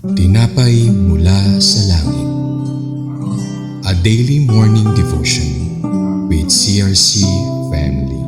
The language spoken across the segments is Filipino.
Tinapay mula sa langit. A daily morning devotion with CRC family.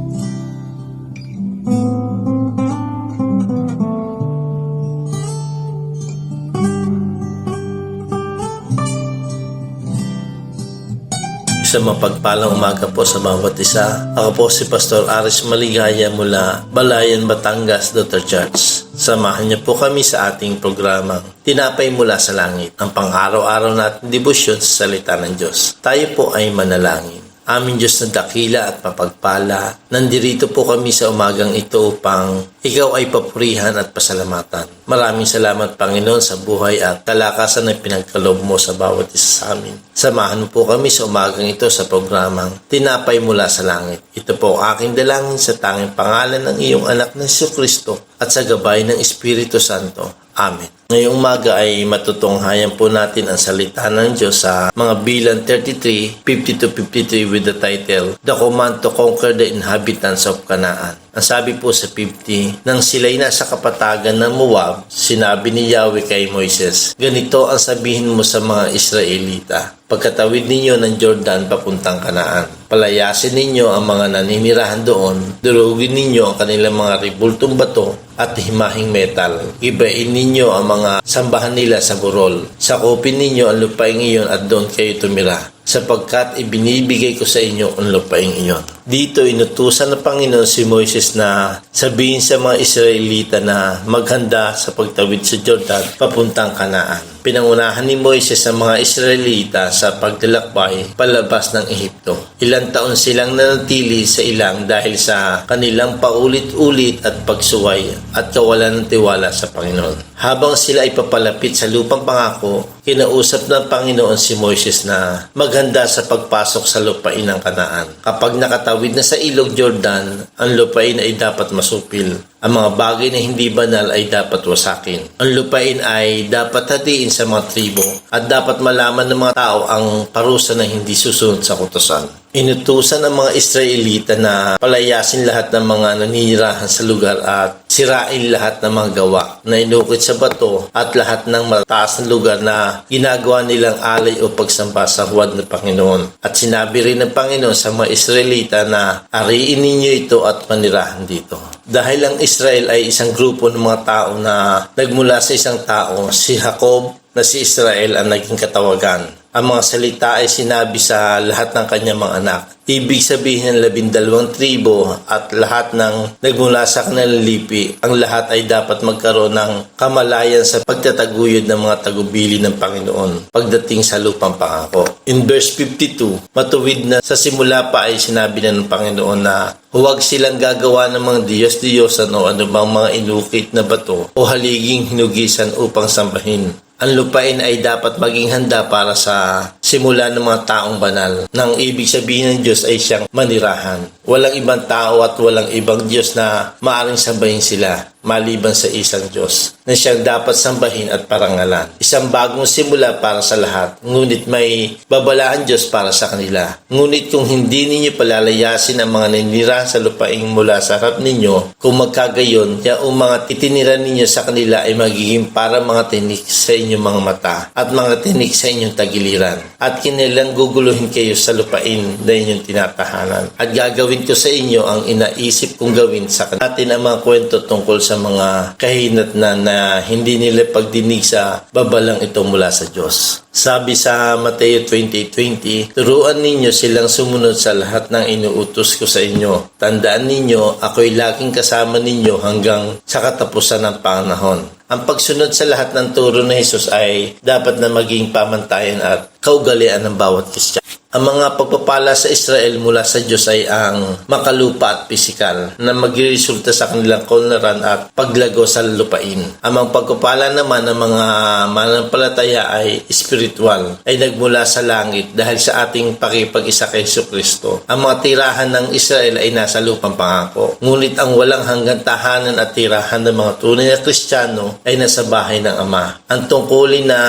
Isang mapagpalang umaga po sa bawat isa. Ako po si Pastor Aris Maligaya mula Balayan, Batangas, Luther Church. Samahan niyo po kami sa ating programang Tinapay mula sa langit, ang pang-araw-araw natin debosyon sa salita ng Diyos. Tayo po ay manalangin. Aming Diyos na dakila at mapagpala, nandirito po kami sa umagang ito upang Ikaw ay papurihan at pasalamatan. Maraming salamat, Panginoon, sa buhay at kalakasan na pinagkaloob mo sa bawat isa sa amin. Samahan mo po kami sa umagang ito sa programang Tinapay mula sa langit. Ito po ang aking dalangin sa tanging pangalan ng iyong anak na Jesucristo at sa gabay ng Espiritu Santo. Amen. Ngayong umaga ay matutunghayan po natin ang salita ng Diyos sa mga Bilang 33, 50-53 with the title, The Command to Conquer the Inhabitants of Canaan. Ang sabi po sa 50, nang sila'y nasa kapatagan ng Moab, sinabi ni Yahweh kay Moises, ganito ang sabihin mo sa mga Israelita, pagkatawid ninyo ng Jordan papuntang Canaan. Palayasin ninyo ang mga naninirahan doon, durugin ninyo ang kanilang mga ribultong bato at himahing metal. Ibain ninyo ang mga sambahan nila sa burol. Sakupin ninyo ang lupaing iyon at doon kayo tumira, sapagkat ibinibigay ko sa inyo ang lupaing iyon. Dito inutusan ng Panginoon si Moises na sabihin sa mga Israelita na maghanda sa pagtawid sa Jordan papuntang Canaan. Pinangunahan ni Moises ang mga Israelita sa paglalakbay palabas ng Ehipto. Ilang taon silang nanatili sa ilang dahil sa kanilang paulit-ulit at pagsuway at kawalan ng tiwala sa Panginoon. Habang sila ay papalapit sa lupang pangako, kinausap ng Panginoon si Moises na maghanda sa pagpasok sa lupain ng Canaan. Kapag nakatawid na sa ilog Jordan, ang lupain ay dapat masupil. Ang mga bagay na hindi banal ay dapat wasakin. Ang lupain ay dapat hatiin sa mga tribo at dapat malaman ng mga tao ang parusa na hindi susunod sa kautusan. Inutusan ng mga Israelita na palayasin lahat ng mga naninirahan sa lugar at sirain lahat ng mga gawa na inukit sa bato at lahat ng mataas na lugar na ginagawa nilang alay o pagsamba sa huwad ng Panginoon. At sinabi rin ng Panginoon sa mga Israelita na ariin ninyo ito at manirahan dito. Dahil ang Israel ay isang grupo ng mga tao na nagmula sa isang tao, si Jacob na si Israel ang naging katawagan. Ang mga salita ay sinabi sa lahat ng kanyang mga anak. Ibig sabihin ng 12 tribo at lahat ng nagmula sa kanilang lipi, ang lahat ay dapat magkaroon ng kamalayan sa pagtataguyod ng mga tagubili ng Panginoon pagdating sa lupang pangako. In verse 52, matuwid na sa simula pa ay sinabi na ng Panginoon na huwag silang gagawa ng mga diyos-diyosan o anumang mga inukit na bato o haliging hinugisan upang sambahin. Ang lupain ay dapat maging handa para sa simula ng mga taong banal. Nang ibig sabihin ng Diyos ay siyang manirahan. Walang ibang tao at walang ibang Diyos na maaring sambahin sila maliban sa isang Diyos na siyang dapat sambahin at parangalan. Isang bagong simula para sa lahat, ngunit may babalaan Diyos para sa kanila. Ngunit kung hindi ninyo palalayasin ang mga naninirahan sa lupaing mula sa harap ninyo, kung magkagayon, yaong mga itinira ninyo sa kanila ay magiging para mga tinik sa inyong mga mata at mga tinik sa inyong tagiliran. At kinilang guguluhin kayo sa lupain na inyong tinatahanan. At gagawin ko sa inyo ang inaisip kong gawin sa natin ang mga kwento tungkol sa mga kahinat na hindi nila pagdinig sa babalang ito mula sa Diyos. Sabi sa Mateo 20:20, turuan ninyo silang sumunod sa lahat ng inuutos ko sa inyo. Tandaan ninyo, ako'y laging kasama ninyo hanggang sa katapusan ng panahon. Ang pagsunod sa lahat ng turo ni Jesus ay dapat na maging pamantayan at kaugalian ng bawat Kristiyano. Ang mga pagpapala sa Israel mula sa Diyos ay ang makalupa at pisikal na magresulta sa kanilang kaunlaran at paglago sa lupain. Ang mga pagpapala naman ng mga mananampalataya ay spiritual, ay nagmula sa langit dahil sa ating pakipag-isa kay Jesucristo. Ang mga tirahan ng Israel ay nasa lupang pangako. Ngunit ang walang hanggang tahanan at tirahan ng mga tunay na Kristiyano ay nasa bahay ng Ama. Ang tungkulin na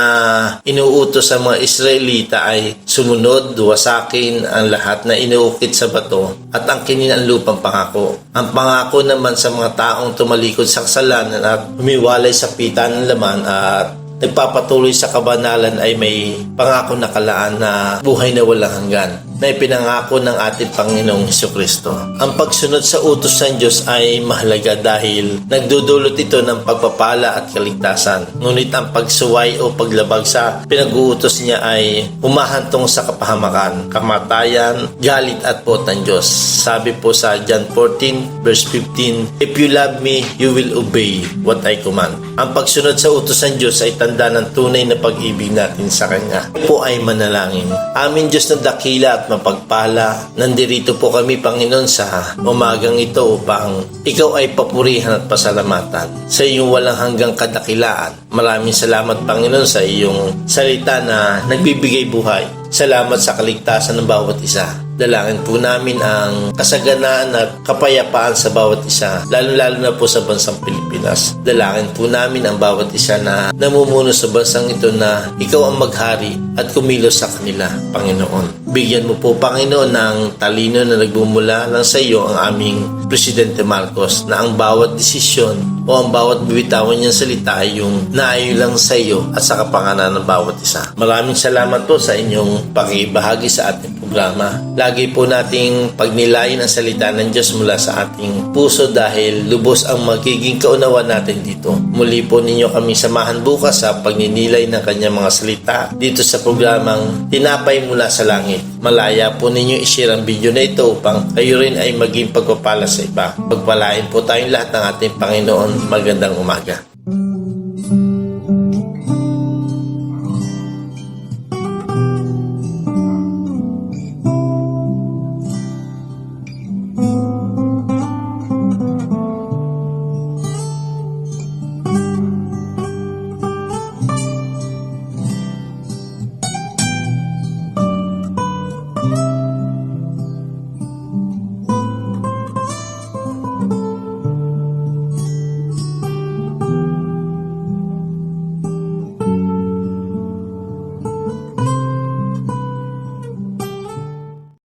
inuutos sa mga Israelita ay sumunod, wasakin ang lahat na inuukit sa bato at angkinin ang lupang pangako. Ang pangako naman sa mga taong tumalikod sa kasalanan at humiwalay sa pita ng laman at nagpapatuloy sa kabanalan ay may pangako na kalaan na buhay na walang hanggan na ipinangako ng ating Panginoong Hesukristo. Ang pagsunod sa utos ng Diyos ay mahalaga dahil nagdudulot ito ng pagpapala at kaligtasan. Ngunit ang pagsuway o paglabag sa pinag-uutos niya ay humahantong sa kapahamakan, kamatayan, galit at pot ng Diyos. Sabi po sa John 14 verse 15, "If you love me, you will obey what I command." Ang pagsunod sa utos ng Diyos ay tanda ng tunay na pag-ibig natin sa Kanya. Po ay manalangin. Aming Diyos na dakila at mapagpala, nandirito po kami, Panginoon, sa umagang ito upang Ikaw ay papurihan at pasalamatan sa iyong walang hanggang kadakilaan. Maraming salamat, Panginoon, sa iyong salita na nagbibigay buhay. Salamat sa kaligtasan ng bawat isa. Dalangin po namin ang kasaganaan at kapayapaan sa bawat isa, lalo-lalo na po sa bansang Pilipinas. Dalangin po namin ang bawat isa na namumuno sa bansang ito na Ikaw ang maghari at kumilos sa kanila, Panginoon. Bigyan mo po, Panginoon, ng talino na nagbumula lang sa iyo ang aming Presidente Marcos, na ang bawat desisyon o ang bawat bibitawan niyang salita ay yung naayon lang sa iyo at sa kapakanan ng bawat isa. Maraming salamat po sa inyong pakibahagi sa ating programa. Lagi po nating pagnilayin ang salita ng Diyos mula sa ating puso dahil lubos ang magiging kaunawaan natin dito. Muli po ninyo kami samahan bukas sa pagninilay ng kanyang mga salita dito sa programang Tinapay Mula sa Langit. Malaya po ninyo i-share ang video na ito upang kayo rin ay maging pagpapala sa iba. Pagpalain po tayong lahat ng ating Panginoon. Magandang umaga.